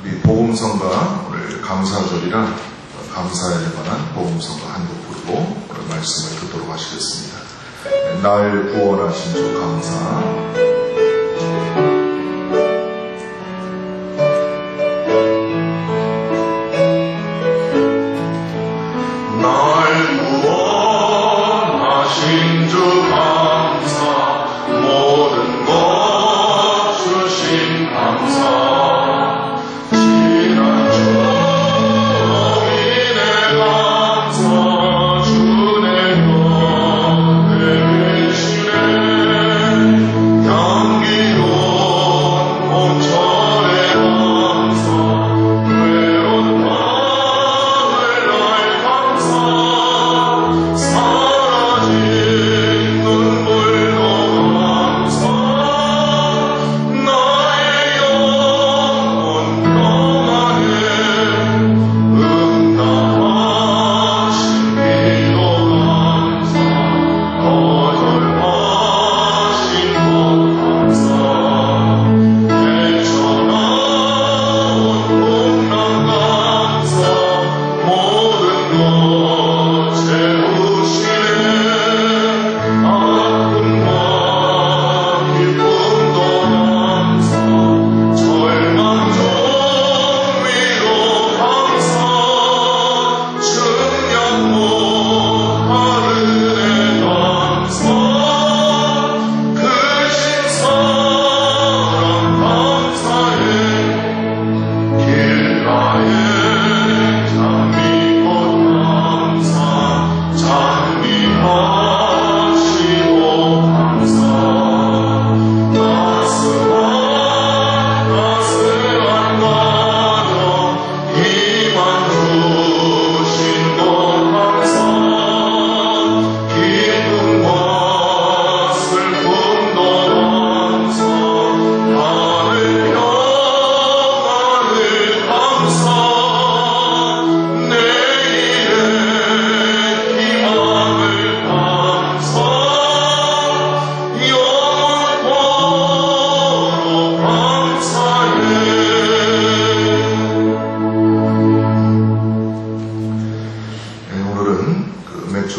우리 복음성가 오늘 감사절이라 감사에 관한 복음성가 한 곡 부르고 오늘 말씀을 듣도록 하시겠습니다. 날 구원하신 주 감사.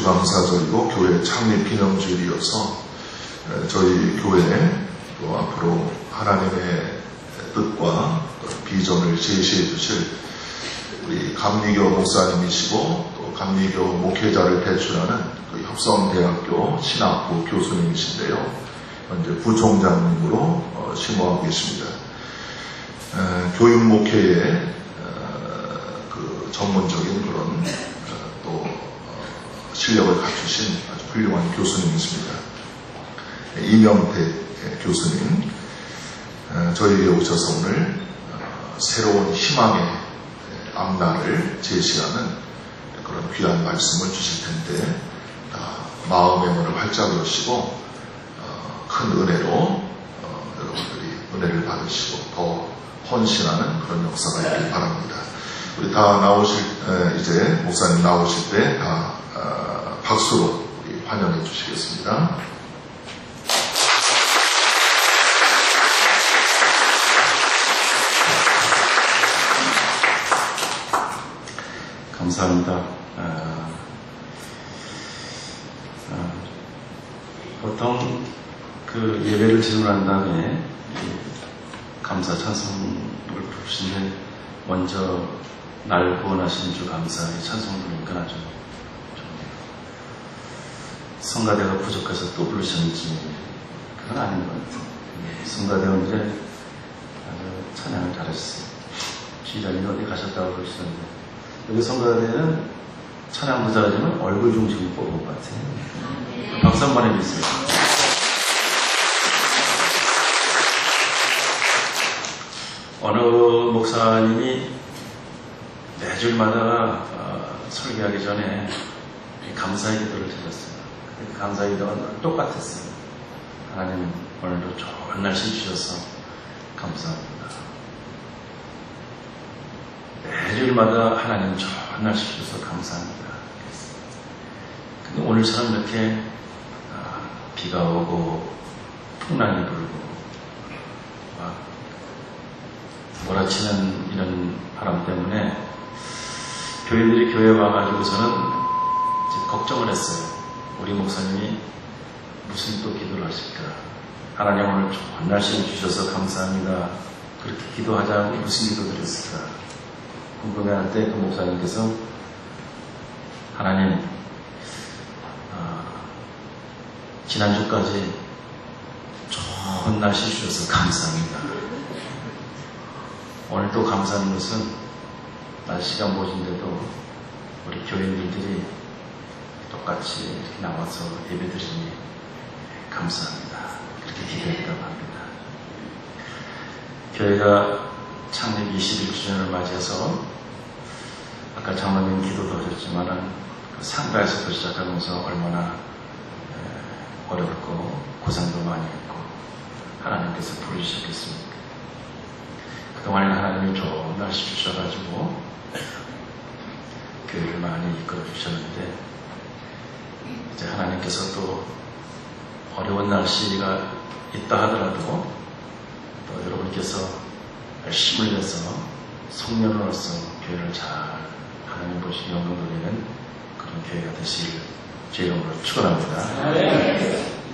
감사절이고 교회 창립 기념주일이어서 저희 교회에 또 앞으로 하나님의 뜻과 비전을 제시해 주실 우리 감리교 목사님이시고 또 감리교 목회자를 배출하는 그 협성대학교 신학부 교수님이신데요. 현재 부총장님으로 심호하고 계십니다. 교육 목회의 그 전문적인 그런 또 실력을 갖추신 아주 훌륭한 교수님이십니다. 이명태 교수님, 저희에게 오셔서 오늘 새로운 희망의 앞날을 제시하는 그런 귀한 말씀을 주실 텐데 마음의 문을 활짝 여시고 큰 은혜로 여러분들이 은혜를 받으시고 더 헌신하는 그런 역사가 있길 바랍니다. 우리 다 나오실 이제 목사님 나오실 때 다 박수로 우리 환영해 주시겠습니다. 감사합니다. 보통 그 예배를 지르고 난 다음에 감사 찬송을 부르시는데 먼저 날 구원하신 주 감사의 찬송 부르니까 아주 좋네요. 성가대가 부족해서 또 부르셨는지 그건 아닌 것 같아요. 성가대는 이제 아주 찬양을 잘하셨어요. 지휘자님이 어디 가셨다고 그러시는데 여기 성가대는 찬양도 잘하지만 얼굴 중심을 뽑은 것 같아요. 박수 한번 해주세요. 어느 목사님이 매주마다 설교하기 전에 감사의 기도를 드렸어요. 그 감사의 기도가 똑같았어요. 하나님 오늘도 좋은 날씨 주셔서 감사합니다. 매주일마다 하나님 좋은 날씨 주셔서 감사합니다. 근데 오늘처럼 이렇게 비가 오고 풍랑이 불고 몰아치는 이런 바람 때문에 교인들이 교회에 와가지고서는 이제 걱정을 했어요. 우리 목사님이 무슨 또 기도를 하실까? 하나님 오늘 좋은 날씨를 주셔서 감사합니다. 그렇게 기도하자고 무슨 기도 드렸을까? 궁금해할 때 그 목사님께서 하나님 지난주까지 좋은 날씨 주셔서 감사합니다. 오늘 또 감사한 것은 날씨가 모진데도 우리 교인들이 똑같이 이렇게 나와서 예배드리니 감사합니다. 그렇게 기도했다고 합니다. 교회가 창립 21주년을 맞이해서 아까 장로님 기도도 하셨지만은 그 상가에서부터 시작하면서 얼마나 어렵고 고생도 많이 했고 하나님께서 부르셨겠습니까? 그동안에 하나님이 좋은 날씨 주셔가지고 교회를 많이 이끌어 주셨는데 이제 하나님께서 또 어려운 날씨가 있다 하더라도 또 여러분께서 열심을 내서 성령으로서 교회를 잘 하나님 보시기 영광 돌리는 그런 교회가 되시길 주의 이름으로 축원합니다.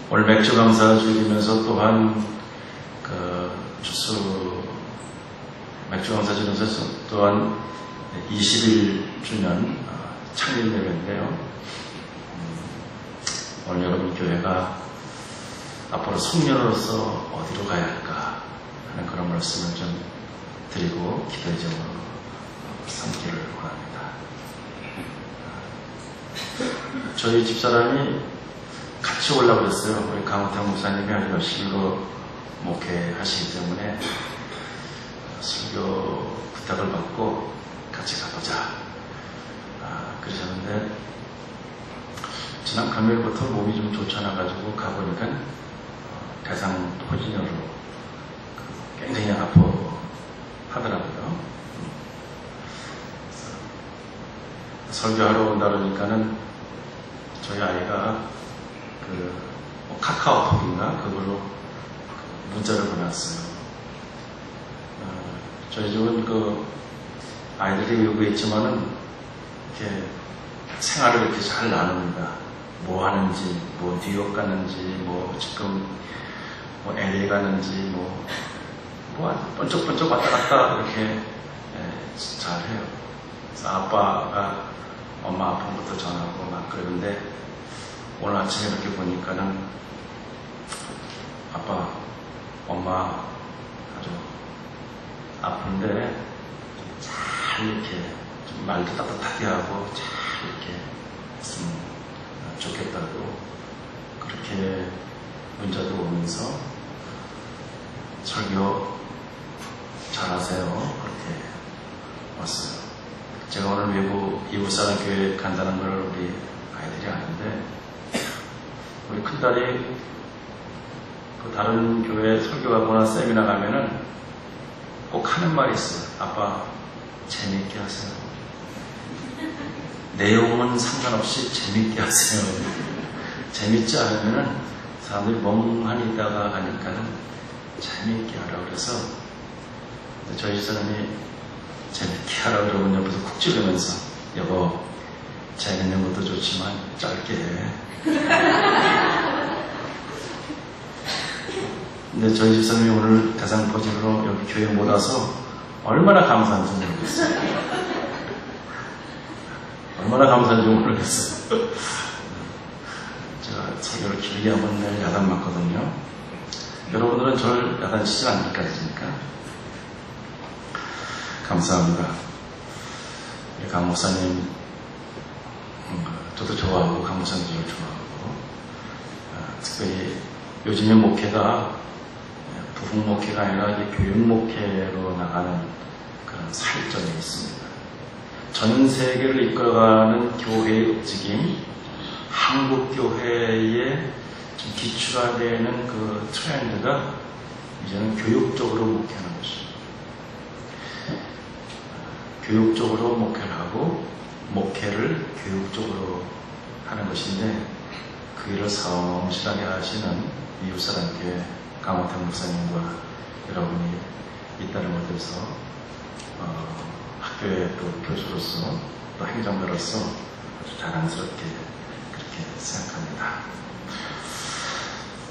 오늘 맥주 감사 주일이면서 또한 그 주수 맥주 감사 주일에서 또한 21주년 창립 예배인데요. 오늘 여러분 교회가 앞으로 성령으로서 어디로 가야 할까 하는 그런 말씀을 좀 드리고 기도의 제목으로 삼기를 원합니다. 저희 집사람이 같이 오려고 그랬어요. 우리 강호태 목사님이 아주 열심히 목회하시기 때문에 설교 부탁을 받고 같이 가보자 그러셨는데 지난 금요일부터 몸이 좀 좋지 않아가지고 가보니까 대상 포진으로 굉장히 아프고 하더라고요. 설교하러 온다 그러니까는 저희 아이가 카카오톡인가 그걸로 문자를 보냈어요. 저희 집은 아이들이 여기 있지만은 이렇게 생활을 이렇게 잘 나눕니다. 뭐 하는지, 뭐 뉴욕 가는지, 뭐 지금 뭐 LA 가는지, 뭐 번쩍번쩍 왔다 갔다 이렇게 잘 해요. 그래서 아빠가 엄마 아픔부터 전하고 막 그러는데 오늘 아침에 이렇게 보니까는 아빠, 엄마 아주 아픈데 잘 이렇게 좀 말도 따뜻하게 하고 잘 이렇게 했으면 좋겠다고 그렇게 문자도 오면서 설교 잘하세요 그렇게 왔어요. 제가 오늘 외부 이웃사람 교회 간다는 걸 우리 아이들이 아는데 우리 큰딸이 다른 교회 설교 가거나 세미나 가면은 꼭 하는 말이 있어요. 아빠 재밌게 하세요. 내용은 상관없이 재밌게 하세요. 재밌지 않으면은 사람들이 멍하니 있다가 가니까는 재밌게 하라고 그래서 저희 집사람이 재밌게 하라고 그러면 옆에서 쿡 찌르면서 여보 재밌는 것도 좋지만 짧게 해. 근데 저희 집사람이 오늘 대상포진으로 여기 교회에 못 와서 얼마나 감사한지 모르겠어요. 얼마나 감사한지 모르겠어요. 제가 설교를 길게 하면 내일 야단 맞거든요. 여러분들은 저를 야단치지 않을까니까 감사합니다. 강 목사님 저도 좋아하고 강 목사님을 좋아하고 특별히 요즘의 목회가 부흥 목회가 아니라 교육 목회로 나가는 그런 살점이 있습니다. 전 세계를 이끌어가는 교회의 움직임, 한국 교회의 좀 기출화되는 그 트렌드가 이제는 교육적으로 목회하는 것입니다. 교육적으로 목회를 하고 목회를 교육적으로 하는 것인데 그 일을 성실하게 하시는 이웃사람교회 강호태 목사님과 여러분이 있다는 것에서 학교의 또 교수로서 또 행정가로서 아주 자랑스럽게 그렇게 생각합니다.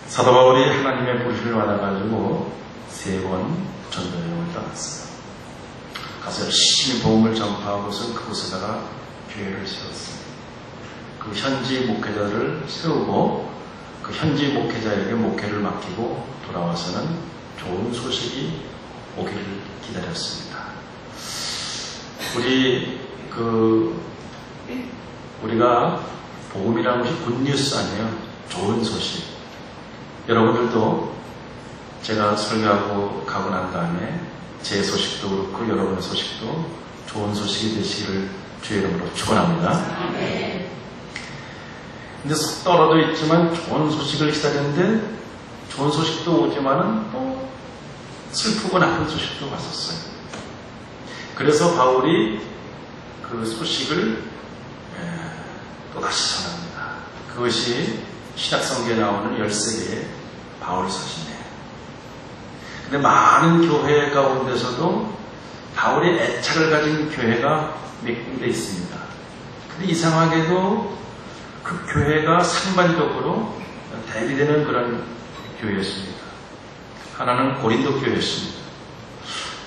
사도 바울이 하나님의 부르심을 받아가지고 3번 전도 여행을 떠났어요. 가서 열심히 복음을 전파하고서 그곳에다가 교회를 세웠어요. 그 현지 목회자를 세우고 그 현지 목회자에게 목회를 맡기고 돌아와서는 좋은 소식이 오기를 기다렸습니다. 우리가 복음이라는 것이 굿뉴스 아니에요. 좋은 소식. 여러분들도 제가 설교하고 가고 난 다음에 제 소식도 그렇고 여러분의 소식도 좋은 소식이 되시기를 주의 이름으로 축원합니다. 근데 속 떨어져 있지만 좋은 소식을 기다렸는데 좋은 소식도 오지만은 또 슬프고 나쁜 소식도 왔었어요. 그래서 바울이 그 소식을 또다시 전합니다. 그것이 신약성경에 나오는 13개의 바울 서신이에요. 근데 많은 교회 가운데서도 바울의 애착을 가진 교회가 몇 군데 있습니다. 근데 이상하게도 그 교회가 상반적으로 대비되는 그런 교회였습니다. 하나는 고린도 교회였습니다.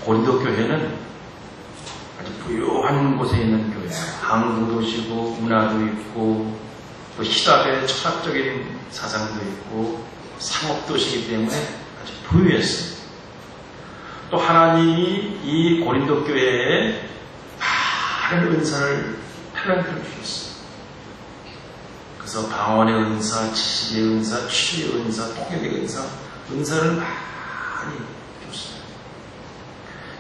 고린도 교회는 아주 부유한 곳에 있는 교회예요. 항구도 시고 문화도 있고 또 히랍의 철학적인 사상도 있고 상업도시이기 때문에 아주 부유했습니다. 또 하나님이 이 고린도 교회에 많은 은사를 탤런트를 주셨어요. 그래서 방언의 은사, 지식의 은사, 치유의 은사, 통역의 은사를 많이 줬어요.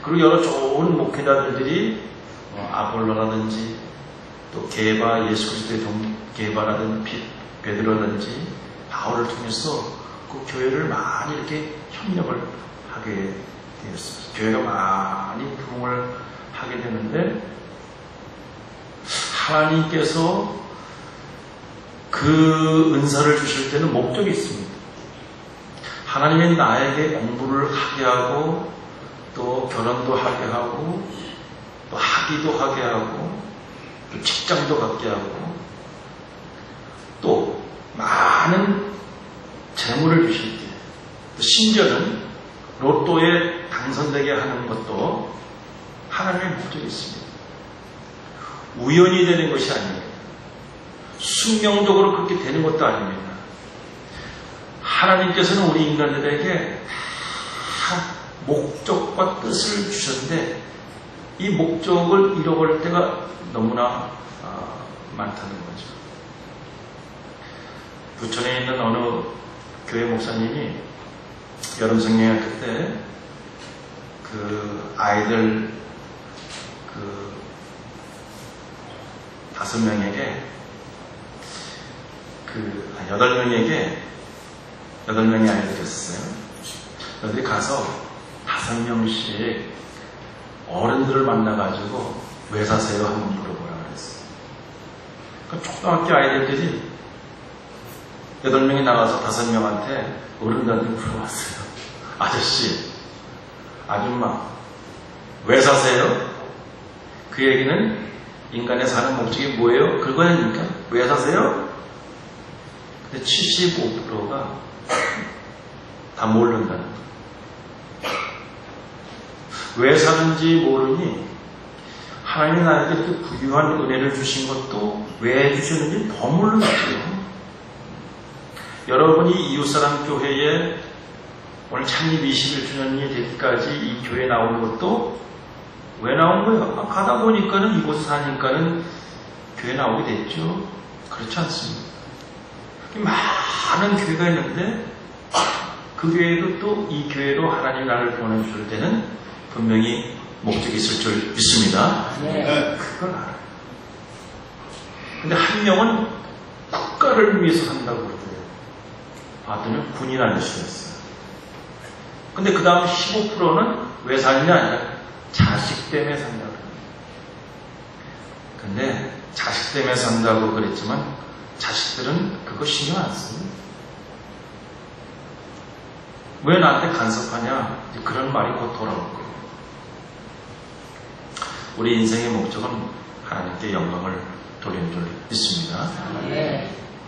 그리고 여러 좋은 목회자들이 아볼로라든지 또 게바, 예수 그리스도의 게바라든지 베드로라든지 바울을 통해서 그 교회를 많이 이렇게 협력을 하게 되었어요. 교회가 많이 부흥을 하게 되는데 하나님께서 그 은사를 주실 때는 목적이 있습니다. 하나님이 나에게 공부를 하게 하고 또 결혼도 하게 하고 또 학위도 하게 하고 또 직장도 갖게 하고 또 많은 재물을 주실 때 또 심지어는 로또에 당선되게 하는 것도 하나님의 목적이 있습니다. 우연히 되는 것이 아닙니다. 숙명적으로 그렇게 되는 것도 아닙니다. 하나님께서는 우리 인간들에게 다 목적과 뜻을 주셨는데 이 목적을 잃어버릴 때가 너무나 많다는 거죠. 부천에 있는 어느 교회 목사님이 여름 성경학교 때 그 아이들 5명에게 8명의 아이들이 있었어요. 여기 가서 5명씩 어른들을 만나가지고 왜 사세요? 한번 물어보라 그랬어요. 그러니까 초등학교 아이들이 8명이 나가서 5명한테 어른들한테 물어봤어요. 아저씨, 아줌마, 왜 사세요? 그 얘기는 인간의 사는 목적이 뭐예요? 그거니까 왜 사세요? 근데 75%가 다 모른다는 거예요. 왜 사는지 모르니 하나님이 나에게 그 부유한 은혜를 주신 것도 왜 주셨는지 더 모르는 거예요. 여러분이 이웃사랑 교회에 오늘 창립 21주년이 되기까지 이 교회에 나오는 것도 왜 나온 거예요? 가다 보니까는 이곳에 사니까는 교회 나오게 됐죠. 그렇지 않습니다. 많은 교회가 있는데 그 교회도 또 이 교회로 하나님 나를 보내줄 때는 분명히 목적이 있을 줄 믿습니다. 네. 그걸 알아요. 근데 한 명은 국가를 위해서 산다고 그러더래요. 봤더니 군인 아저씨였어요. 근데 그 다음 15%는 왜 사느냐 아니라 자식 때문에 산다고 그래요. 근데 자식 때문에 산다고 그랬지만 자식들은 그거 신경 안 써요. 왜 나한테 간섭하냐? 그런 말이 곧 돌아올 거예요. 우리 인생의 목적은 하나님께 영광을 돌리는 줄 믿습니다.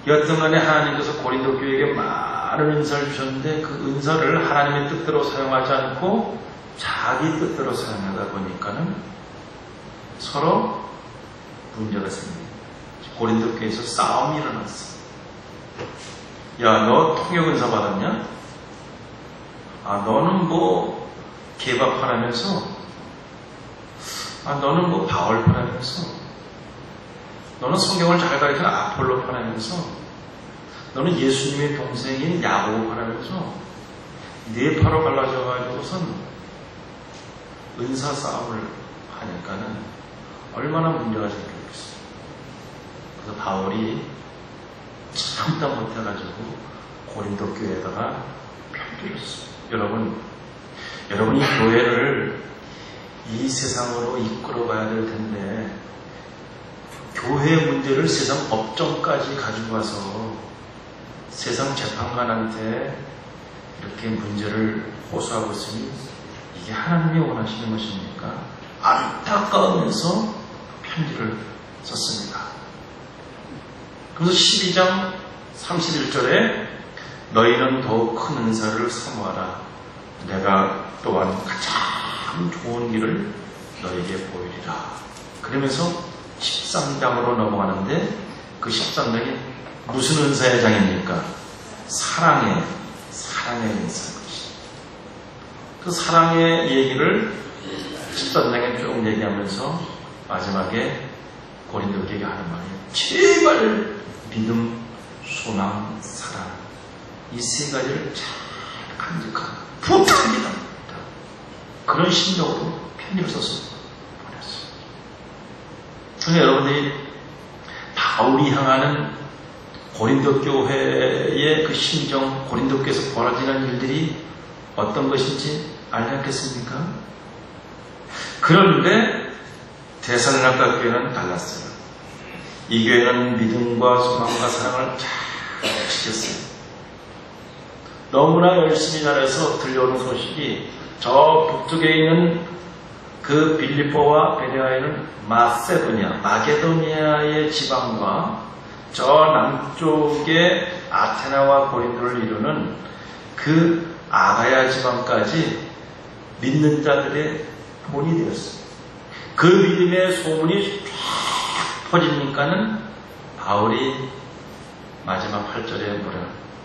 여튼 간에 하나님께서 고린도 교회에게 많은 은사를 주셨는데 그 은사를 하나님의 뜻대로 사용하지 않고 자기 뜻대로 사용하다 보니까는 서로 문제가 생깁니다. 고린도 교회에서 싸움이 일어났어. 야, 너 통역 은사 받았냐? 아, 너는 뭐 개밥하라면서? 아, 너는 뭐 바울파라면서? 너는 성경을 잘 가르치는 아폴로파라면서? 너는 예수님의 동생인 야고보파라면서? 네 파로 갈라져가지고선 은사 싸움을 하니까는 얼마나 문제가 생기겠어. 그래서 바울이 참다 못해가지고 고린도 교회에다가 편지를 썼어요. 여러분이 교회를 이 세상으로 이끌어가야 될 텐데 교회 문제를 세상 법정까지 가지고 와서 세상 재판관한테 이렇게 문제를 호소하고 있으니 이게 하나님이 원하시는 것입니까? 안타까우면서 편지를 썼습니다. 그래서 12장 31절에 너희는 더욱 큰 은사를 사모하라. 내가 또한 가장 좋은 길을 너에게 보이리라. 그러면서 13장으로 넘어가는데 그 13장이 무슨 은사의 장입니까? 사랑의 은사인 것이죠. 그 사랑의 얘기를 13장에 쭉 얘기하면서 마지막에 고린도 교회가 하는 말이 제발 믿음, 소망, 사랑 이 세 가지를 잘 간직하라. 부탁합니다. 그런 심정으로 편지를 써서 보냈어요. 그래서 여러분들이 바울이 향하는 고린도 교회의 그 심정, 고린도 교회에서 벌어지는 일들이 어떤 것인지 알지 않겠습니까? 그런데 데살로니가 교회는 달랐어요. 이 교회는 믿음과 소망과 사랑을 잘 지켰어요. 너무나 열심히 잘해서 들려오는 소식이 저 북쪽에 있는 그 빌립보와 베레아에는 마게도니아의 지방과 저 남쪽의 아테나와 고린도를 이루는 그 아가야 지방까지 믿는 자들의 본이 되었어요. 그 믿음의 소문이 쫙 퍼지니까는 바울이 마지막 8절에 뭐라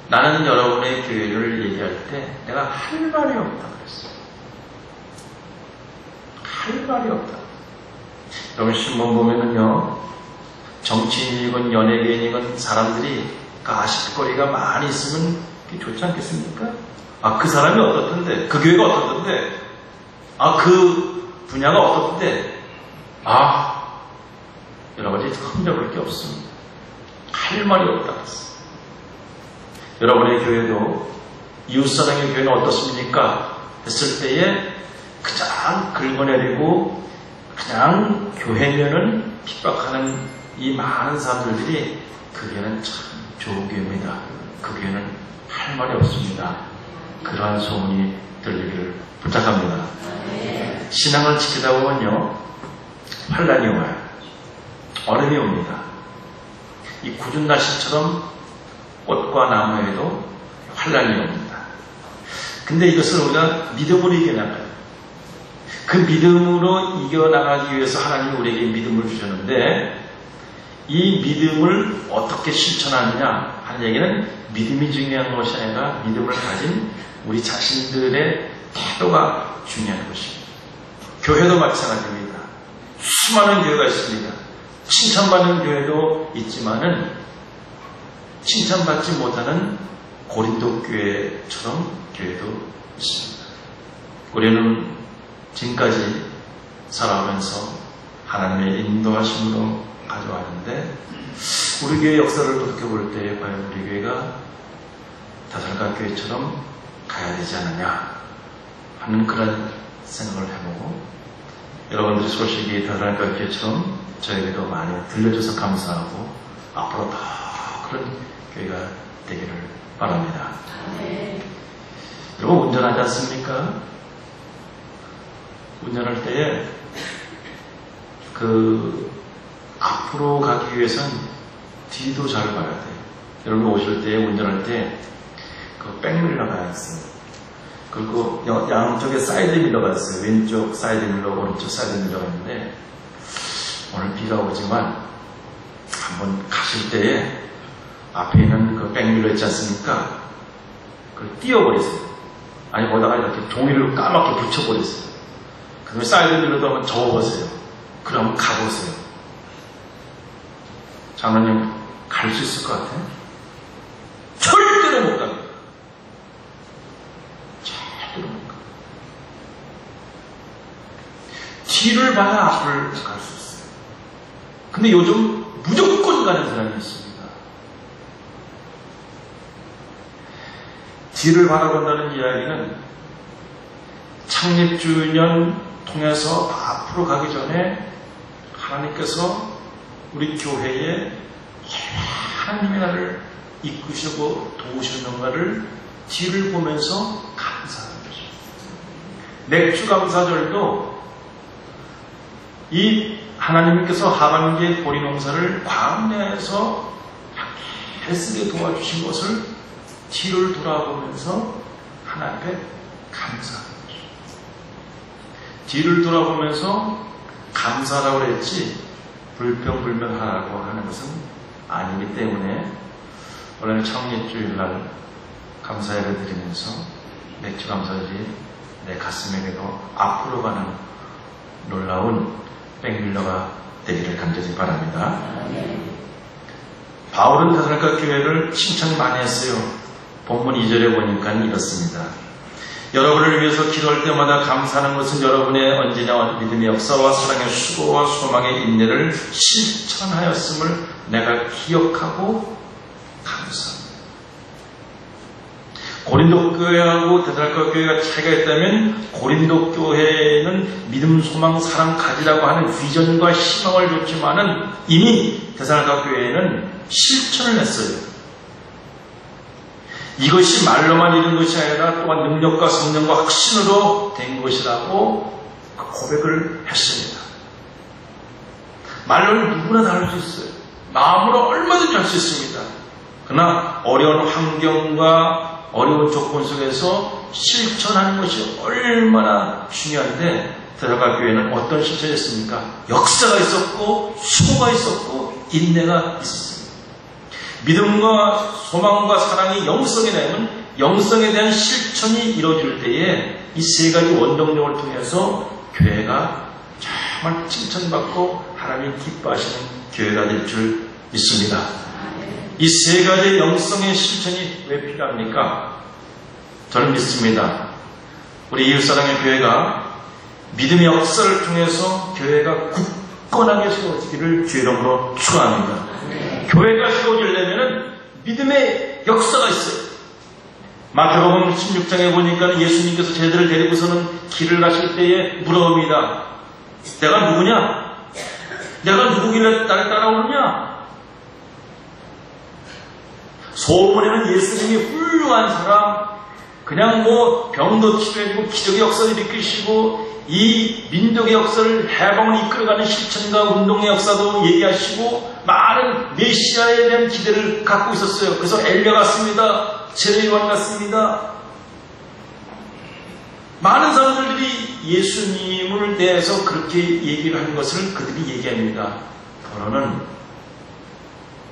나는 여러분의 교회를 얘기할 때 내가 할 말이 없다 그랬어요. 할 말이 없다. 여러분 신문 보면은요, 정치인이건 연예계인이건 사람들이 가십거리가 많이 있으면 그게 좋지 않겠습니까? 아, 그 사람이 어떻던데? 그 교회가 어떻던데? 아, 그 분야가 어떻던데? 아, 여러 가지 흠잡을 게 없습니다. 할 말이 없다 그랬어요. 여러분의 교회도 이웃사랑의 교회는 어떻습니까? 했을 때에 그냥 긁어내리고 그냥 교회면은 핍박하는 이 많은 사람들이 그 교회는 참 좋은 교회입니다. 그 교회는 할 말이 없습니다. 그러한 소문이 들리기를 부탁합니다. 신앙을 지키다 보면요, 환란이 와요. 얼음이 옵니다. 이 궂은 날씨처럼 꽃과 나무에도 환란이 옵니다. 근데 이것을 우리가 믿음으로 이겨나가요. 그 믿음으로 이겨나가기 위해서 하나님이 우리에게 믿음을 주셨는데 이 믿음을 어떻게 실천하느냐 하는 얘기는 믿음이 중요한 것이 아니라 믿음을 가진 우리 자신들의 태도가 중요한 것입니다. 교회도 마찬가지입니다. 수많은 교회가 있습니다. 칭찬받는 교회도 있지만은 칭찬받지 못하는 고린도 교회처럼 교회도 있습니다. 우리는 지금까지 살아오면서 하나님의 인도하심으로 가져왔는데 우리 교회 역사를 돌이켜볼 때 과연 우리 교회가 데살로니가 교회처럼 가야 되지 않느냐 하는 그런 생각을 해보고 여러분들의 소식이 데살로니가 교회처럼 저에게도 많이 들려줘서 감사하고 앞으로 더 그런 교회가 되기를 바랍니다. 여러분 운전하지 않습니까? 운전할 때에 앞으로 가기 위해선 뒤도 잘 봐야 돼요. 여러분 오실 때, 운전할 때, 백밀러가 있어요. 그리고 양쪽에 사이드 밀러가 있어요. 왼쪽 사이드 밀러, 오른쪽 사이드 밀러가 있는데, 오늘 비가 오지만, 한번 가실 때에, 앞에 있는 백밀러 있지 않습니까? 그걸 띄워버렸어요. 아니, 거기다가 이렇게 종이를 까맣게 붙여버렸어요. 그 다음에 사이드 밀러도 한번 접어보세요. 그럼 가보세요. 장로님, 갈 수 있을 것 같아요? 절대로 못 갑니다. 절대로 못 갑니다. 뒤를 봐야 앞을 갈 수 있어요. 근데 요즘 무조건 가는 사람이 있습니다. 뒤를 바라본다는 이야기는 창립주년 통해서 앞으로 가기 전에 하나님께서 우리 교회에 하나님이 나를 이끄시고 도우시는가를 뒤를 보면서 감사하는 거죠. 맥주 감사절도 이 하나님께서 하반기에 보리 농사를 광야에서 애쓰게 도와주신 것을 뒤를 돌아보면서 하나님께 감사하는 거죠. 뒤를 돌아보면서 감사라고 그랬지 불평불명하라고 하는 것은 아니기 때문에 원래는 창립주일날 감사예를 드리면서 맥주 감사절이 내 가슴에게도 앞으로 가는 놀라운 백밀러가 되기를 간절히 바랍니다. 바울은 데살로니가 교회를 칭찬 많이 했어요. 본문 2절에 보니까 이렇습니다. 여러분을 위해서 기도할 때마다 감사하는 것은 여러분의 언제나 믿음의 역사와 사랑의 수고와 소망의 인내를 실천하였음을 내가 기억하고 감사합니다. 고린도 교회하고 데살로니가 교회가 차이가 있다면 고린도 교회는 믿음, 소망, 사랑 가지라고 하는 비전과 희망을 줬지만은 이미 데살로니가 교회는 실천을 했어요. 이것이 말로만 이룬 것이 아니라 또한 능력과 성령과 확신으로 된 것이라고 고백을 했습니다. 말로는 누구나 다 할 수 있어요. 마음으로 얼마든지 할 수 있습니다. 그러나 어려운 환경과 어려운 조건 속에서 실천하는 것이 얼마나 중요한데 데살로니가 교회는 어떤 실천이 있습니까? 역사가 있었고 수고가 있었고 인내가 있었습니다. 믿음과 소망과 사랑이 영성에 되면 영성에 대한 실천이 이루어질 때에 이 세 가지 원동력을 통해서 교회가 정말 칭찬받고 하나님이 기뻐하시는 교회가 될 줄 믿습니다. 이 세 가지 영성의 실천이 왜 필요합니까? 저는 믿습니다. 우리 이웃사랑의 교회가 믿음의 역사를 통해서 교회가 굳건하게 세워지기를 주의 이름으로 축원합니다. 교회가 세워지려면 믿음의 역사가 있어요. 마태복음 16장에 보니까 예수님께서 제자들을 데리고서는 길을 가실 때에 물어봅니다. 내가 누구냐? 내가 누구길래 나를 따라오느냐? 소문에는 예수님이 훌륭한 사람, 그냥 병도 치료해주고 기적의 역사를 일으키시고 이 민족의 역사를 해방을 이끌어가는 실천과 운동의 역사도 얘기하시고 많은 메시아에 대한 기대를 갖고 있었어요. 그래서 엘리야 같습니다. 제레요한 같습니다. 많은 사람들이 예수님을 대해서 그렇게 얘기를 한 것을 그들이 얘기합니다. 더러는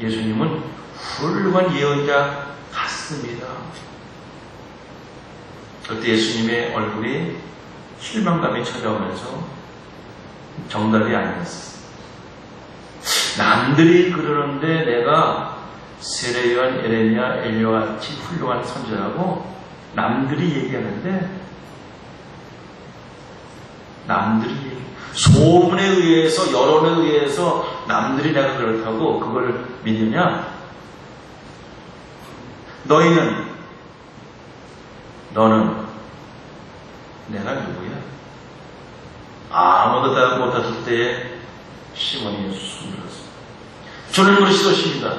예수님은 훌륭한 예언자 같습니다. 그때 예수님의 얼굴이 실망감이 찾아오면서 정답이 아니었어요. 남들이 그러는데 내가 세례요한, 에레미야, 엘리야와 같이 훌륭한 선지자라고 남들이 얘기하는데 소문에 의해서 여론에 의해서 남들이 내가 그렇다고 그걸 믿느냐? 너는 내가 누구야? 아무도 대답 못했을 때에 시몬이 숨을 들었습니다. 주는 그리스도십니다.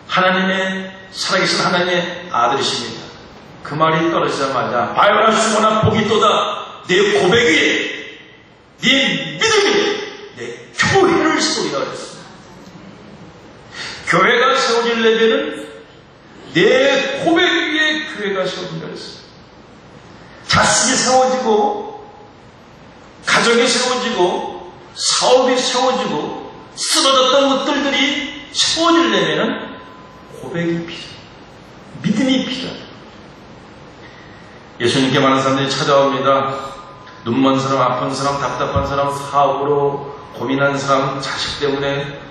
하나님의 살아계신 하나님의 아들이십니다. 그 말이 떨어지자마자 바요나 시몬아 복이 또다. 내 고백이, 네 믿음이, 내 교회가 세워지려면 내 고백 위에 교회가 세워진다 그랬어요. 자식이 세워지고 가정이 세워지고 사업이 세워지고 쓰러졌던 것들이 세워지려면 고백이 필요해요. 믿음이 필요해요. 예수님께 많은 사람들이 찾아옵니다. 눈먼 사람, 아픈 사람, 답답한 사람, 사업으로 고민한 사람, 자식 때문에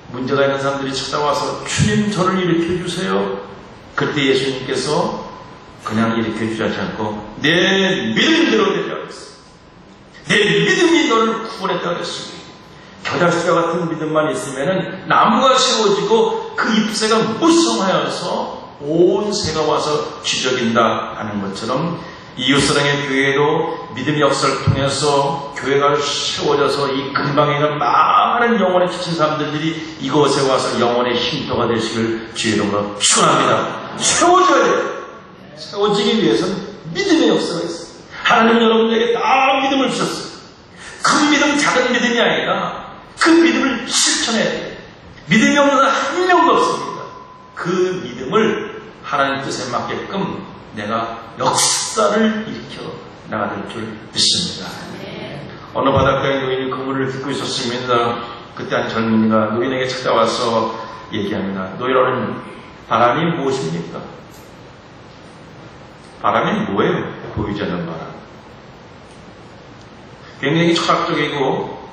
문제가 있는 사람들이 찾아와서 주님 저를 일으켜 주세요. 그때 예수님께서 그냥 일으켜 주지 않고 내 믿음대로 되라 그랬어요. 내 믿음이 너를 구원했다 그랬어요. 겨자씨와 같은 믿음만 있으면 나무가 세워지고 그 잎새가 무성하여서 온 새가 와서 쥐저긴다 하는 것처럼 이웃사랑의 교회도 믿음의 역사를 통해서 교회가 세워져서 이 근방에 있는 많은 영혼에 지친 사람들이 이곳에 와서 영혼의 쉼터가 되시길 주의 이름으로 축원합니다. 세워져야 돼요. 세워지기 위해서는 믿음의 역사가 있어요. 하나님 여러분에게 다 믿음을 주셨어요. 그 믿음 작은 믿음이 아니라 그 믿음을 실천해야 돼요. 믿음이 없는 사람 한 명도 없습니다. 그 믿음을 하나님 뜻에 맞게끔 내가 역사를 일으켜 나가될 줄 믿습니다. 어느 바닷가에 노인이 그물을 깃고 있었습니다. 그때 한 젊은이가 노인에게 찾아와서 얘기합니다. 노인은 바람이 무엇입니까? 바람이 뭐예요? 보이지 않는 바람. 굉장히 철학적이고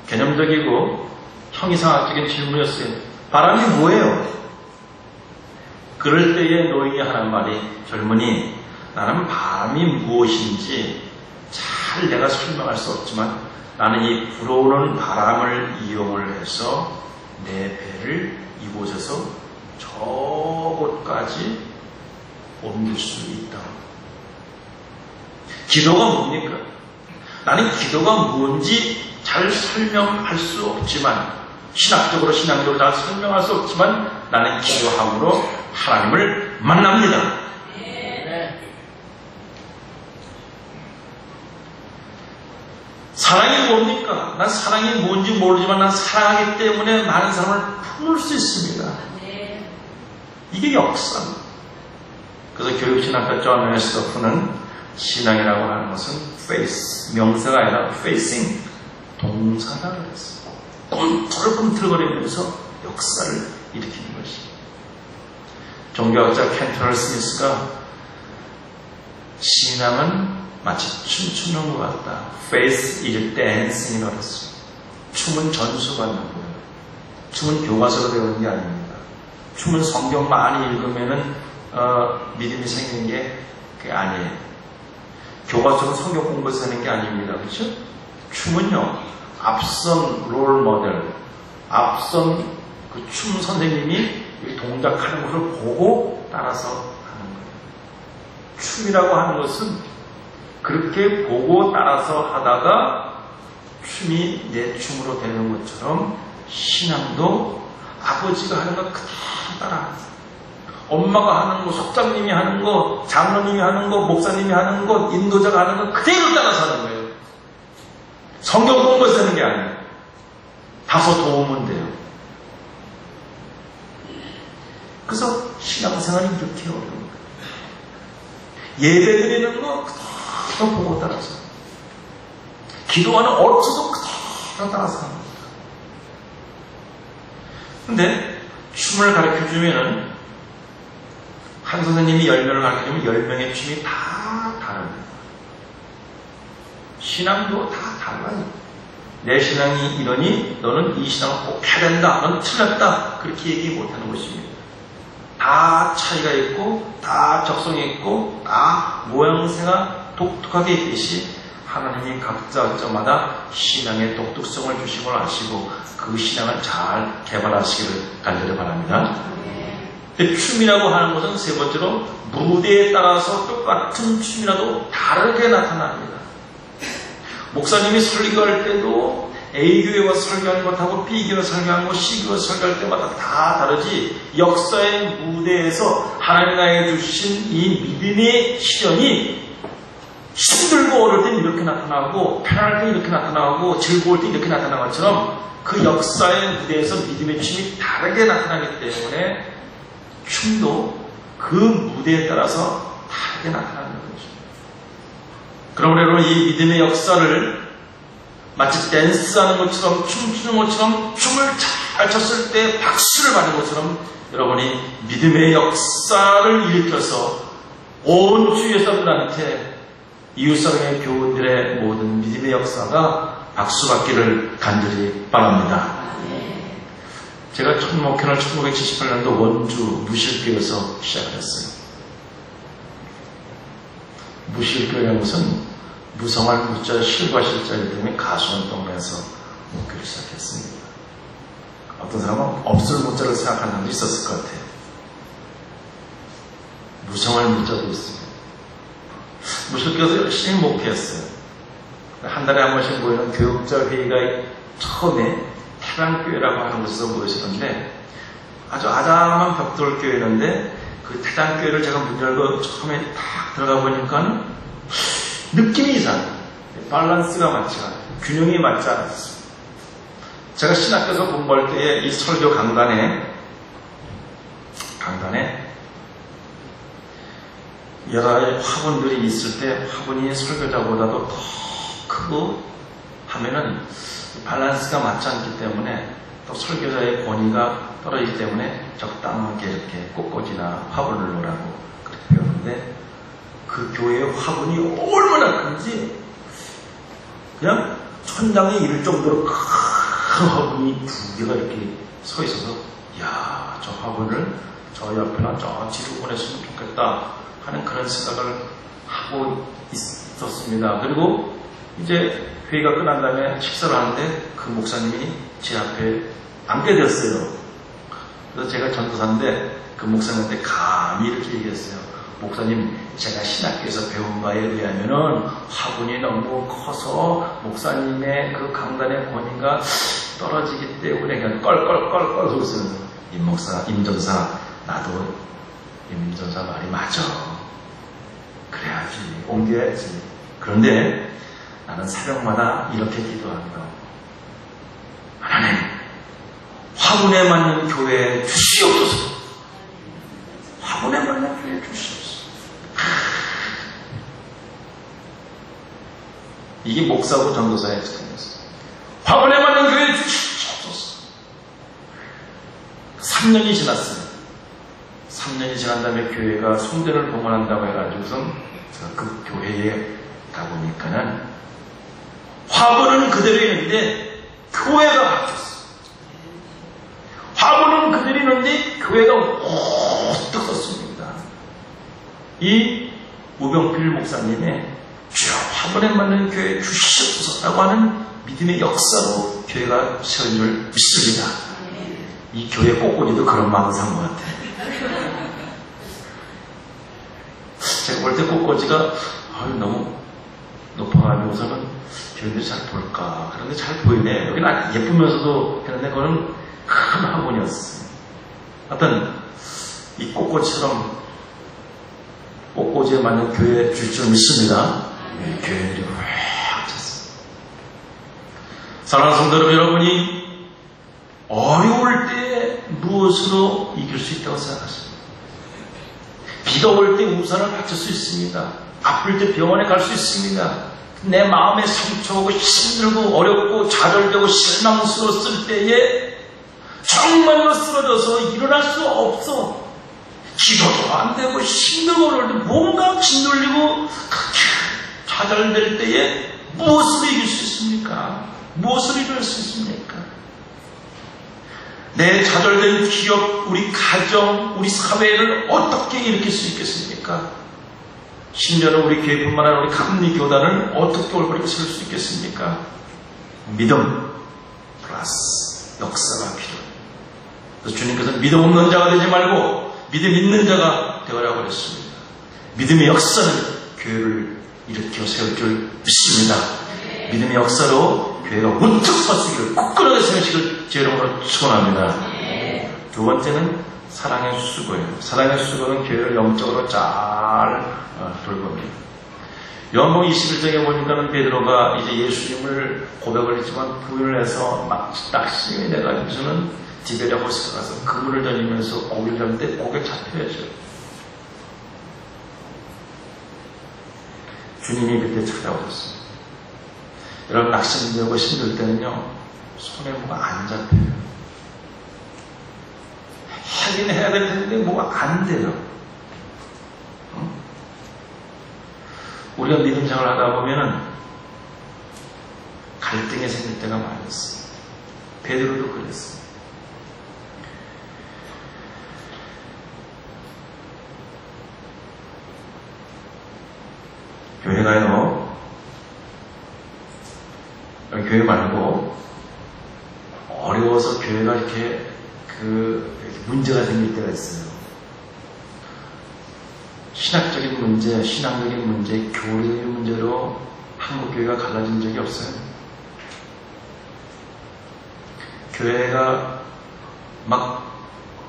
개념적이고 형이상학적인 질문이었어요. 바람이 뭐예요? 그럴 때에 노인이 하는 말이 젊은이 나는 바람이 무엇인지 잘 내가 설명할 수 없지만 나는 이 불어오는 바람을 이용을 해서 내 배를 이곳에서 저곳까지 옮길 수 있다. 기도가 뭡니까? 나는 기도가 뭔지 잘 설명할 수 없지만 신학적으로 신앙적으로 잘 설명할 수 없지만 나는 기도함으로 하나님을 만납니다. 사랑이 뭡니까? 난 사랑이 뭔지 모르지만 난 사랑하기 때문에 많은 사람을 품을 수 있습니다. 이게 역사입니다. 그래서 교육신학과 존 웨스터프는 신앙이라고 하는 것은 face, 명사가 아니라 facing, 동사다 그랬어요. 꿈틀꿈틀거리면서 역사를 일으키는 것입니다. 종교학자 켄트럴 스미스가 신앙은 마치 춤추는 것 같다. Faith is dancing이라고 했어요. 춤은 전수받는 거예요. 춤은 교과서로 배우는 게 아닙니다. 춤은 성경 많이 읽으면은 믿음이 생기는 게 그게 아니에요. 교과서는 성경 공부해서 하는 게 아닙니다. 그렇죠? 춤은요, 앞선 롤 모델, 앞선 그 춤 선생님이 동작하는 것을 보고 따라서 하는 거예요. 춤이라고 하는 것은 그렇게 보고 따라서 하다가 춤이 내 춤으로 되는 것처럼 신앙도 아버지가 하는 것 그대로 따라하는 거예요. 엄마가 하는 거, 속장님이 하는 거, 장로님이 하는 거, 목사님이 하는 거, 인도자가 하는 거 그대로 따라서 하는 거예요. 성경 공부해서 하는 게 아니에요. 다소 도우면 돼요. 그래서 신앙생활이 이렇게 어려운 거예요. 예배 드리는 거 그대로 보고 따라서, 기도하는 어투도 그대로 따라서 하는 겁니다. 근데 춤을 가르쳐 주면은 한 선생님이 10명을 가르쳐 주면 10명의 춤이 다 다릅니다. 신앙도 다 달라요. 내 신앙이 이러니 너는 이 신앙을 꼭 해야 된다. 넌 틀렸다. 그렇게 얘기 못하는 것입니다. 다 차이가 있고 다 적성이 있고 다 모양새가 독특하게 있듯이 하나님이 각자마다 신앙의 독특성을 주신 걸 아시고 그 신앙을 잘 개발하시기를 간절히 바랍니다. 춤이라고 하는 것은 세 번째로 무대에 따라서 똑같은 춤이라도 다르게 나타납니다. 목사님이 설교할 때도 A교회와 설교하는 것하고 B교회 설교하는 것, C교회 설교할 때마다 다 다르지, 역사의 무대에서 하나님 나에게 주신 이 믿음의 실현이 힘들고 어려울 때 이렇게 나타나고 편안할 때 이렇게 나타나고 즐거울 때 이렇게 나타나는 것처럼 그 역사의 무대에서 믿음의 춤이 다르게 나타나기 때문에 춤도 그 무대에 따라서 다르게 나타나는 거죠. 그러므로 여러분 이 믿음의 역사를 마치 댄스하는 것처럼 춤추는 것처럼 춤을 잘 췄을 때 박수를 받는 것처럼 여러분이 믿음의 역사를 일으켜서 온 주위의 사람들한테 이웃사랑의 교우들의 모든 믿음의 역사가 박수받기를 간절히 바랍니다. 제가 첫 목회를 1978년도 원주 무실교에서 시작을 했어요. 무실교라는 것은 무성할 무자 실과 실자이기 때문에 가수원 동네에서 목회를 시작했습니다. 어떤 사람은 없을 무자를 생각하는 사람도 있었을 것 같아요. 무성할 무자도 있습니다. 무실교에서 열심히 목회했어요. 한 달에 한 번씩 모이는 교육자 회의가 처음에 태단교회라고 하는 곳에서 모였었는데 아주 아담한 벽돌교회였는데 그 태단교회를 제가 문 열고 처음에 딱 들어가 보니까 느낌이 이상해요. 밸런스가 맞지 않아요. 균형이 맞지 않았어요. 제가 신학교에서 공부할 때에 이 설교 강단에 여러 화분들이 있을 때 화분이 설교자보다도 더 크고 하면은 밸런스가 맞지 않기 때문에 또 설교자의 권위가 떨어지기 때문에 적당하게 이렇게 꽃꽂이나 화분을 놓으라고 그렇게 배웠는데 그 교회의 화분이 얼마나 큰지 그냥 천장에 이를 정도로 큰 화분이 두 개가 이렇게 서 있어서 이야 저 화분을 저 옆이나 저 뒤로 보냈으면 좋겠다 하는 그런 생각을 하고 있었습니다. 그리고 이제 회의가 끝난 다음에 식사를 하는데 그 목사님이 제 앞에 앉게 되었어요. 그래서 제가 전도사인데 그 목사님한테 감히 이렇게 얘기했어요. 목사님, 제가 신학교에서 배운 바에 의하면은 화분이 너무 커서 목사님의 그 강단의 권위가 떨어지기 때문에 그냥 껄껄껄껄 웃으면서 임전사, 나도 임전사 말이 맞아. 그래야지, 옮겨야지. 그런데 나는 새벽마다 이렇게 기도합니다. 하나님, 화분에 맞는 교회 주시옵소서. 화분에 맞는 교회 주시옵소서. 이게 목사고 전도사의 특징이었어요. 화분에 맞는 교회 주시옵소서. 3년이 지났어요. 3년이 지난 다음에 교회가 송전을 봉헌한다고 해가지고서 제가 그 교회에 가보니까는 화분은 그대로 있는데 교회가 바뀌었어요. 화분은 그대로 있는데 교회가 우뚝 섰습니다. 이 우병필 목사님의 주여 화분에 맞는 교회 주시옵소서라고 하는 믿음의 역사로 교회가 세운 줄 믿습니다. 이 교회 꽃꽂이도 그런 마음을 산 것 같아요. 제가 볼 때 꽃꽂이가 너무 높아가지고서는 교회들이 잘 볼까. 그런데 잘 보이네. 여기는 예쁘면서도 했는데 그거는 큰 화분이었어요. 하여튼 이 꽃꽃처럼 꽃꽂이에 맞는 교회 줄 줄 믿습니다. 교회들이 확 찼어요. 사랑하는 성도 여러분이 어려울 때 무엇으로 이길 수 있다고 생각하십니까? 비가 올 때 우산을 받칠 수 있습니다. 아플 때 병원에 갈 수 있습니다. 내 마음에 상처하고 힘들고 어렵고 좌절되고 실망스러웠을 때에 정말로 쓰러져서 일어날 수 없어. 기도도 안 되고 힘들고 어려울 때 뭔가 짓눌리고 좌절될 때에 무엇으로 이길 수 있습니까? 무엇으로 이길 수 있습니까? 내 좌절된 기업, 우리 가정, 우리 사회를 어떻게 일으킬 수 있겠습니까? 심지어는 우리 교회뿐만 아니라 우리 감리교단을 어떻게 올바르게 세울 수 있겠습니까? 믿음 플러스 역사가 필요해요. 그래서 주님께서는 믿음 없는 자가 되지 말고 믿음 있는 자가 되어라고 그랬습니다. 믿음의 역사는 교회를 일으켜 세울 줄 믿습니다. 믿음의 역사로 교회가 우뚝 섰으기를 굳건하게 세우시길 제 이름으로 축원합니다. 두 번째는 사랑의 수고예요. 사랑의 수고는 교회를 영적으로 잘 돌봅니다. 요한복음 21장에 보니까는 베드로가 이제 예수님을 고백을 했지만 부인을 해서 막 낙심이 돼가지고서는 디베랴 호수에 가서 그물을 던지면서 고기를 잡는데 고개 잡혀야죠. 주님이 그때 찾아오셨어요. 여러분, 낙심되고 힘들 때는요, 손에 뭐가 안 잡혀요. 하긴 해야 될 텐데 뭐가 안 돼요. 우리가 믿음 생활을 하다 보면은 갈등이 생길 때가 많이 있어요. 베드로도 그랬어요. 교회가요, 교회 말고 어려워서 교회가 이렇게 문제가 생길 때가 있어요. 신학적인 문제, 신앙적인 문제, 교리적인 문제로 한국교회가 갈라진 적이 없어요. 교회가 막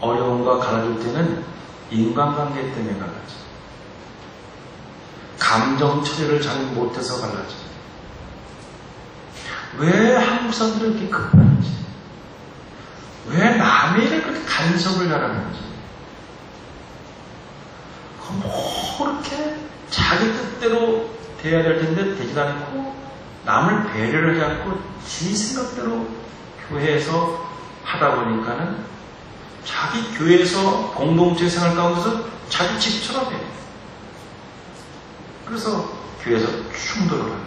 어려운 거 갈라질 때는 인간관계 때문에 갈라져. 감정 처리를 잘 못해서 갈라져. 왜 한국 사람들은 이렇게 급한지, 왜 남의 일에 그렇게 간섭을 잘하는지, 뭐 그렇게 자기 뜻대로 돼야 될 텐데 되지 않고 남을 배려를 하지 않고 지 생각대로 교회에서 하다 보니까는 자기 교회에서 공동체 생활 가운데서 자기 집처럼 해요. 그래서 교회에서 충돌을 합니다.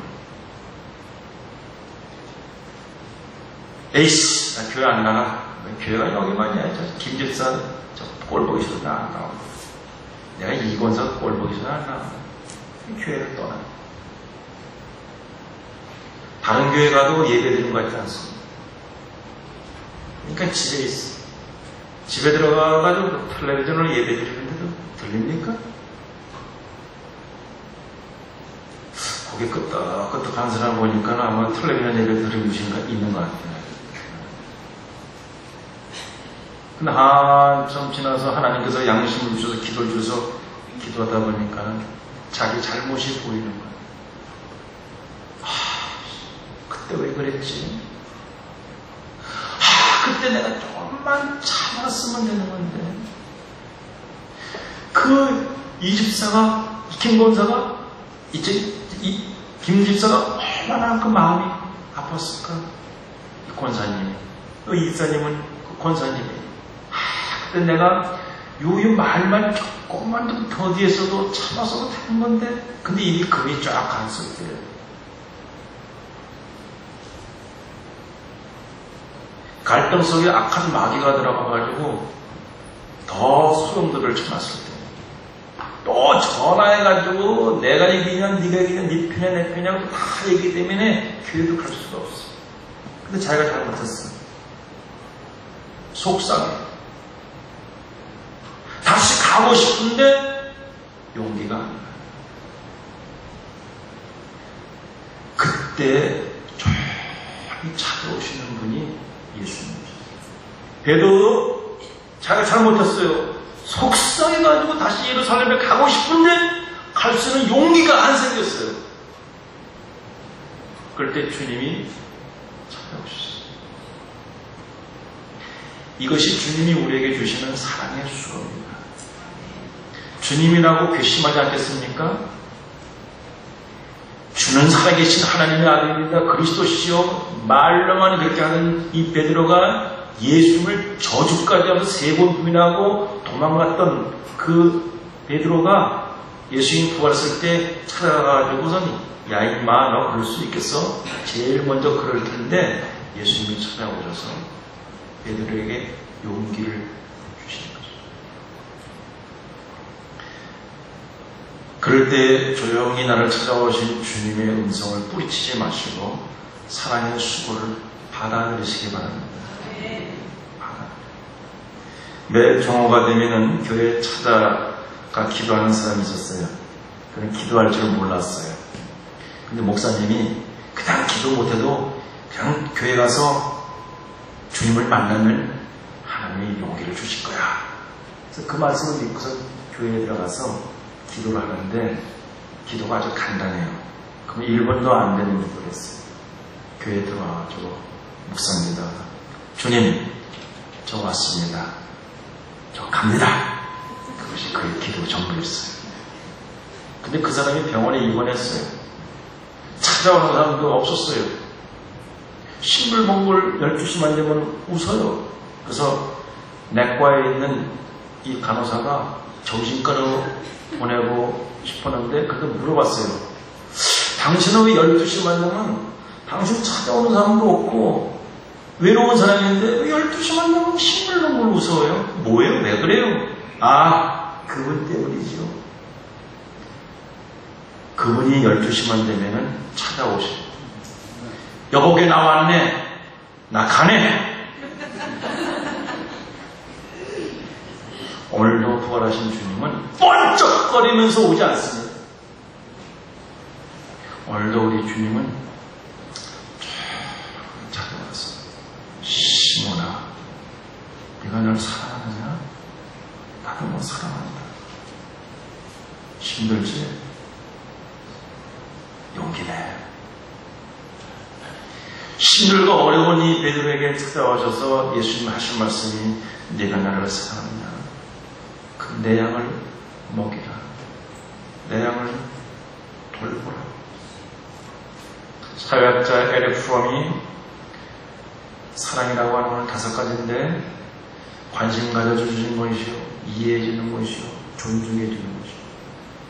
에이씨, 나 교회 안 나가. 교회가 여기만이야. 김집사 꼴 보기 싫어. 나 안 나와. 내가 이권서 꼴 보기 싫어. 안 나와. 교회를 떠나. 다른 교회 가도 예배 드리는 것 같지 않습니다. 그러니까 집에 있어. 집에 들어가가지고 텔레비전으로 예배 드리는데도 들립니까? 고개 끄덕끄덕 하는 사람 보니까 아마 텔레비전 예배 드리는 곳이 있는 것 같아요. 근데 한참 지나서 하나님께서 양심을 주셔서 기도를 주셔서 기도하다 보니까 자기 잘못이 보이는 거예요. 그때 왜 그랬지? 그때 내가 조금만 참았으면 되는 건데. 그 이 집사가, 김 권사가, 김 집사가 얼마나 그 마음이 아팠을까? 이 권사님이. 또 이 집사님은 그 권사님이. 그때 내가 요 말만 조금만 좀 더디했어도 참아서도 되는 건데, 근데 이미 금이 쫙 갔을 때. 갈등 속에 악한 마귀가 들어가가지고 더 소용돌이를 쳐놨을 때. 또 전화해가지고 내가 이기냐, 네가 이기냐, 네 편이냐, 내 편이냐고 다 얘기하기 때문에 교회도 갈 수가 없어. 근데 자기가 잘못했어. 속상해. 다시 가고 싶은데 용기가 안 나요. 그때 조용히 찾아오시는 분이 예수님이셨어요. 베드로도 자기가 잘못했어요. 속상해가지고 다시 예루살렘에 가고 싶은데 갈 수 있는 용기가 안 생겼어요. 그럴 때 주님이 찾아오셨어요. 이것이 주님이 우리에게 주시는 사랑의 수고입니다. 주님이라고 괘씸하지 않겠습니까? 주는 살아계신 하나님의 아들입니다. 그리스도시요. 말로만 그렇게 하는 이 베드로가 예수님을 저주까지 하면서 3번 부인하고 도망갔던 그 베드로가 예수님 부활했을 때 찾아가가지고선 야 임마 너 그럴 수 있겠어? 제일 먼저 그럴 텐데 예수님이 찾아오셔서 베드로에게 용기를 주시는 거죠. 그럴 때 조용히 나를 찾아오신 주님의 음성을 뿌리치지 마시고 사랑의 수고를 받아들이시기 바랍니다. 매 종호가 되면은 교회에 찾아가 기도하는 사람이 있었어요. 그는 기도할 줄 몰랐어요. 근데 목사님이 그냥 기도 못해도 그냥 교회 가서 주님을 만나면 하나님이 용기를 주실 거야. 그래서 그 말씀을 믿고서 교회에 들어가서 기도를 하는데 기도가 아주 간단해요. 그럼 1분도 안 되는 기도를 했어요. 교회에 들어와가지고, 묵사입니다. 주님, 저 왔습니다. 저 갑니다. 그것이 그의 기도 전부였어요. 근데 그 사람이 병원에 입원했어요. 찾아오는 사람도 없었어요. 싱글벙글 12시만 되면 웃어요. 그래서 내과에 있는 이 간호사가 정신과로 보내고 싶었는데 그래도 물어봤어요. 당신은 왜 12시만 되면 당신 찾아오는 사람도 없고 외로운 사람인데 왜 12시만 되면 싱글벙글 웃어요? 뭐예요? 왜 그래요? 아, 그분 때문이죠. 그분이 12시만 되면은 찾아오셔요. 여보게 나왔네. 나 가네. 오늘도 부활하신 주님은 번쩍거리면서 오지 않습니다. 오늘도 우리 주님은 찾아와서 시몬아, 네가 널 사랑하느냐? 나도 너 사랑한다. 힘들지? 용기 내. 힘들고 어려운 이 베드로에게 찾아오셔서 예수님 하신 말씀이 네가 나를 사랑하느냐? 그 내 양을 먹이라. 내 양을 돌보라. 사회학자 에릭 프롬이 사랑이라고 하는 건 5가지인데 관심 가져주는 것이요, 이해해주는 것이요, 존중해주는 것이요.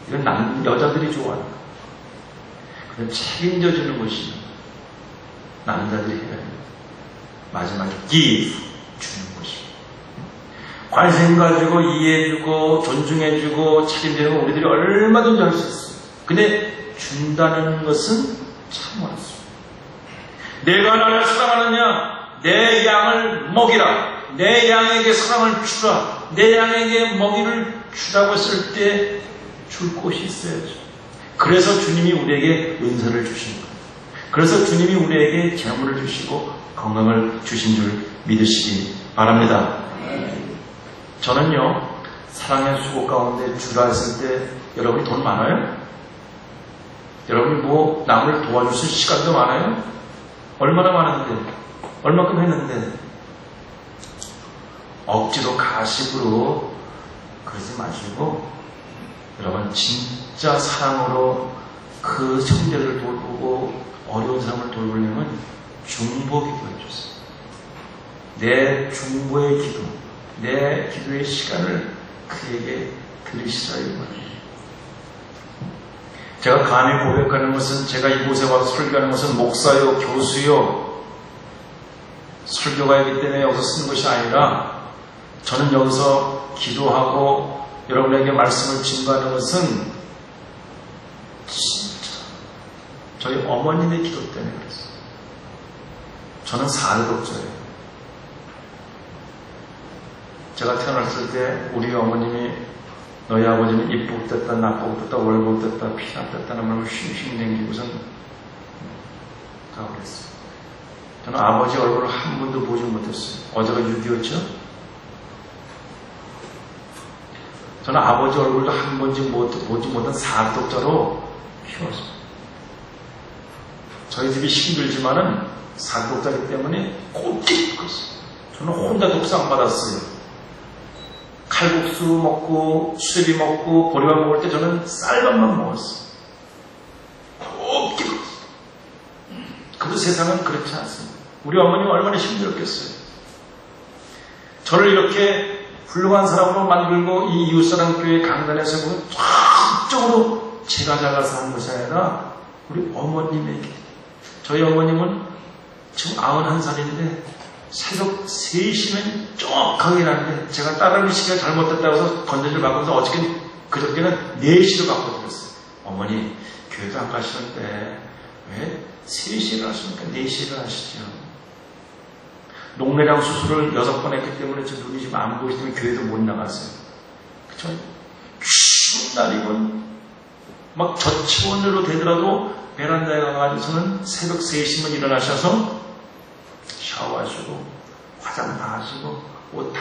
이건 여자들이 좋아하는 거. 그럼 책임져주는 것이 남자들이 해야 돼요. 마지막에 give, 주는 것이. 관심 가지고 이해해주고 존중해주고 책임지는 건 우리들이 얼마든지 할 수 있어요. 근데 준다는 것은 참 어렵습니다. 내가 나를 사랑하느냐? 내 양을 먹이라. 내 양에게 사랑을 주라. 내 양에게 먹이를 주라고 했을 때 줄 곳이 있어야죠. 그래서 주님이 우리에게 은사를 주신 거예요. 그래서 주님이 우리에게 재물을 주시고 건강을 주신 줄 믿으시기 바랍니다. 저는요, 사랑의 수고 가운데 주라 했을 때 여러분이 돈 많아요? 여러분이 뭐 남을 도와주실 시간도 많아요? 얼마나 많은데? 얼마큼 했는데? 억지로 가식으로 그러지 마시고 여러분 진짜 사랑으로 그 형제를 돌보고 어려운 사람을 돌보려면 중보 기도해주세요. 내 중보의 기도, 내 기도의 시간을 그에게 드리시라 이거예요. 제가 감히 고백하는 것은 제가 이곳에 와서 설교하는 것은 목사요, 교수요, 설교가이기 때문에 여기서 쓰는 것이 아니라 저는 여기서 기도하고 여러분에게 말씀을 증거하는 것은 진짜 저희 어머님의 기도 때문에 그랬어요. 저는 4대독자예요. 제가 태어났을 때 우리 어머님이 너희 아버지는 입복 됐다, 납복 됐다, 월복 됐다, 피납 됐다는 말을 쉼쉼 남기고선 가고 그랬어요. 저는 아버지 얼굴을 한 번도 보지 못했어요. 어제가 6.25였죠? 저는 아버지 얼굴도 한 번도 보지 못한 4대독자로 키웠어요. 저희 집이 힘들지만은 4대독자이기 때문에 곱게 컸어요. 저는 혼자 독상 받았어요. 칼국수 먹고 수제비 먹고 보리밥 먹을 때 저는 쌀밥만 먹었어요. 곱게 컸어요. 그래도 세상은 그렇지 않습니다. 우리 어머니가 얼마나 힘들었겠어요. 저를 이렇게 훌륭한 사람으로 만들고 이 이웃사랑교회 강단에서 보면 전적으로 제가 작아서 하는 것이 아니라 우리 어머님에게. 저희 어머님은 지금 91살인데 새벽 3시면 정확하게 일하는데 제가 따르는 시기가 잘못됐다고 해서 건전지를 바꿔서 그저께는 4시로 바꿔드렸어요. 어머니 교회도 안 가시는데 왜 3시를 하십니까? 4시를 하시죠. 녹내장 수술을 6번 했기 때문에 저 눈이 지금 안 보이기 때문에 교회도 못 나갔어요. 그쵸? 추운 날이면 막 저치원으로 되더라도 베란다에 가가지고서는 새벽 3시면 일어나셔서 샤워하시고 화장 다 하시고 옷 다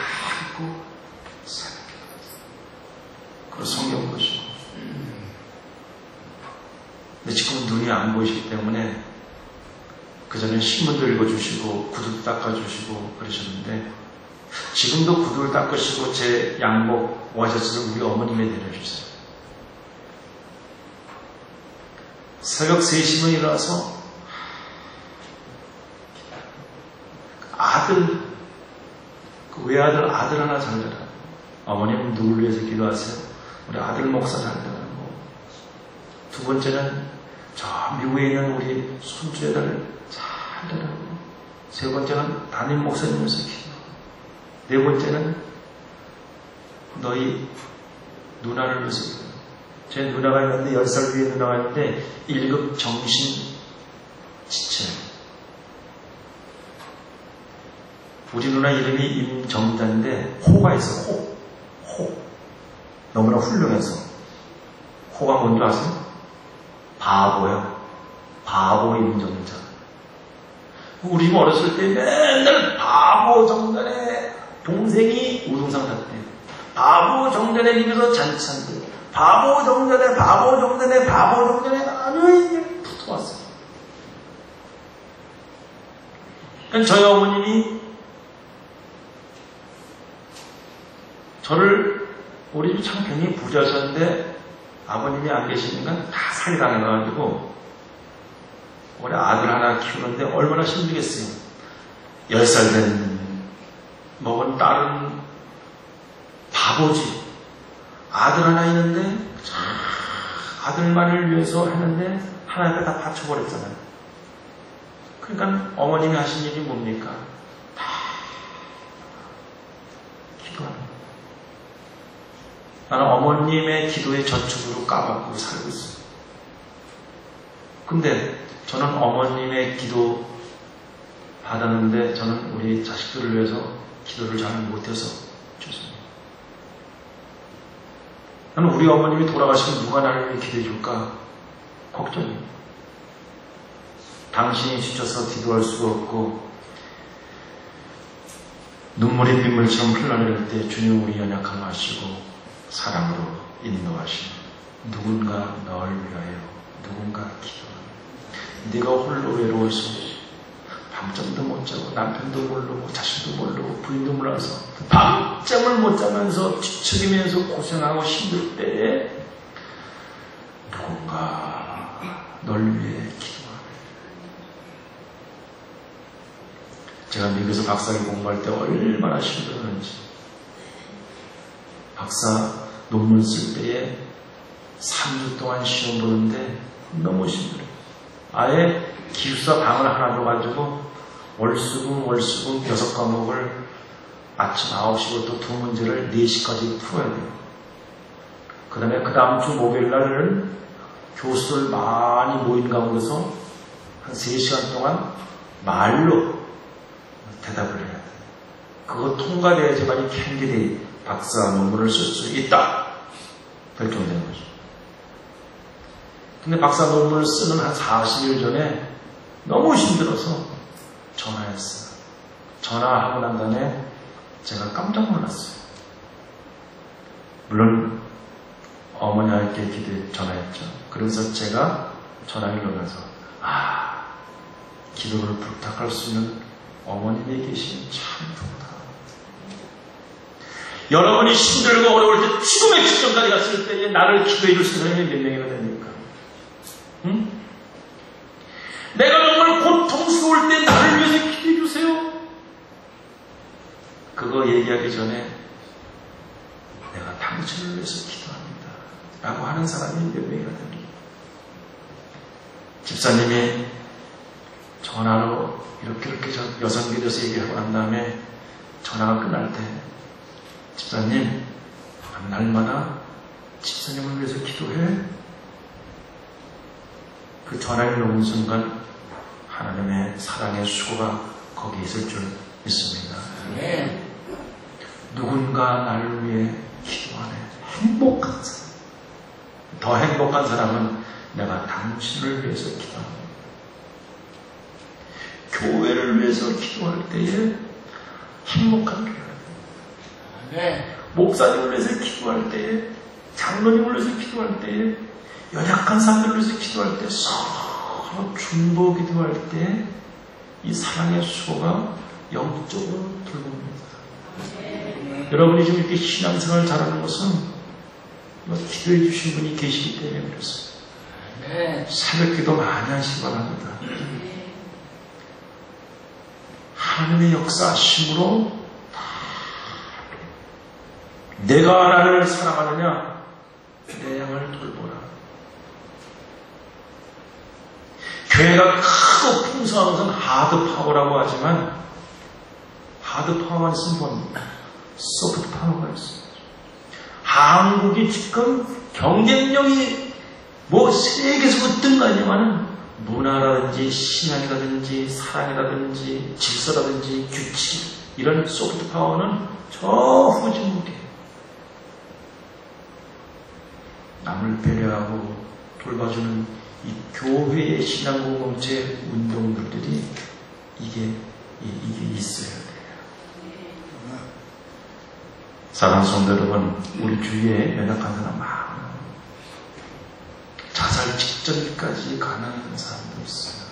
입고 새벽에 그리고 성경 보시고 근데 지금은 눈이 안 보이시기 때문에 그전에 신문도 읽어주시고 구두도 닦아주시고 그러셨는데 지금도 구두를 닦으시고 제 양복 와셔서 우리 어머님에 내려주세요. 새벽 3시면 일어나서 아들, 그 외아들 아들 하나 잘 되라. 어머님은 누굴 위해서 기도하세요? 우리 아들 목사 잘 되라고. 두 번째는 저 미국에 있는 우리 손주애들 잘 되라고. 세 번째는 담임 목사님에서 기도. 네 번째는 너희 누나를 위해서 기도. 제 누나가 있는데 10살 위에 누나가 있는데 1급 정신 지체. 우리 누나 이름이 임정자인데 호가 있어. 호. 너무나 훌륭해서. 호가 뭔지 아세요? 바보예요. 바보 임정자. 우리 어렸을 때 맨날 바보 정전에 동생이 우등상 탔대요. 바보 정전에 입에서 잔치한대요. 바보 정전에 아주 붙어왔어요. 그러니까 저희 어머님이 저를 우리 집 참 굉장히 부자셨는데 아버님이 안 계시니까 다 살이당해가지고 우리 아들 하나 키우는데 얼마나 힘들겠어요. 10살 된 먹은 딸은 바보지. 아들 하나 있는데 아들만을 위해서 했는데 하나님께 다 바쳐버렸잖아요. 그러니까 어머님이 하신 일이 뭡니까? 다 기도하는 거예요. 나는 어머님의 기도의 저축으로 까먹고 살고 있어요. 근데 저는 어머님의 기도 받았는데 저는 우리 자식들을 위해서 기도를 잘 못해서 죄송해요. 나는 우리 어머님이 돌아가시면 누가 나를 위해 기도해 줄까 걱정이에요. 당신이 지쳐서 기도할 수가 없고 눈물이 빗물처럼 흘러내릴 때 주님 우리 연약함 하시고 사랑으로 인도하시고 누군가 널 위하여 누군가 기도하며 네가 홀로 외로워서 밤잠도 못 자고 남편도 모르고 자식도 모르고 부인도 몰라서 밤잠을 못 자면서 뒤척이면서 고생하고 힘들 때에 누군가 널 위해 기도하며. 제가 미국에서 박사학위 공부할 때 얼마나 힘들었는지 박사 논문 쓸 때에 3주 동안 시험 보는데 너무 힘들어요. 아예 기숙사 방을 하나 줘가지고 월수금 6과목을 아침 9시부터 2문제를 4시까지 풀어야 돼요. 그 다음에 그 다음 주 목요일날은 교수들 많이 모인 가운데서 한 3시간 동안 말로 대답을 해야 돼요. 그거 통과돼야지만 캔디데이 박사 논문을 쓸 수 있다 결정되는 거죠. 근데 박사 논문을 쓰는 한 40일 전에 너무 힘들어서 전화했어요. 전화하고 난 다음에 제가 깜짝 놀랐어요. 물론 어머니께 기도해 전화했죠. 그래서 제가 전화를 넣으면서 기도를 부탁할 수 있는 어머님이 계시면 참 좋다. 여러분이 힘들고 어려울 때 죽음의 직전까지 갔을 때에 나를 기도해 줄 사람이 몇 명이나 됩니까? 응? 내가 정말 고통스러울 때 나를 위해서 기도해 주세요. 그거 얘기하기 전에 내가 당신을 위해서 기도합니다 라고 하는 사람이 몇 명이나 됩니다. 집사님이 전화로 이렇게 여성에 대해서 얘기하고 난 다음에 전화가 끝날 때 집사님 날마다 집사님을 위해서 기도해. 그 전화를 놓은 순간 하나님의 사랑의 수고가 거기 있을 줄 믿습니다. 네. 누군가 나를 위해 기도하네. 행복한 사람. 더 행복한 사람은 내가 당신을 위해서 기도합니다. 교회를 위해서 기도할 때에 행복한 교회. 네. 목사님을 위해서 기도할 때에, 장로님을 위해서 기도할 때에 연약한 사람들을 위해서 기도할 때, 서로 중보 기도할 때, 이 사랑의 수고가 영적으로 돌봅니다. 여러분이 지금 이렇게 신앙생활을 잘하는 것은 기도해 주신 분이 계시기 때문에 그렇습니다. 새벽 기도 많이 하시기 바랍니다. 하나님의 역사하심으로 내가 나를 사랑하느냐 내 양을 돌보라. 교회가 크고 풍성한 것은 하드 파워라고 하지만 하드 파워가 있으면 뭡니까? 소프트 파워가 있습니다. 한국이 지금 경쟁력이 세계에서 어떤 거 아니냐면 문화라든지 신앙이라든지 사랑이라든지 질서라든지 규칙 이런 소프트 파워는 전부 중국이에요. 남을 배려하고 돌봐주는 이 교회의 신앙 공동체 운동들이 이게 있어야 돼요. 사랑하는 성도 여러분, 우리 주위에 연약한 사람 많아요. 자살 직전까지 가난했던 사람도 있어요.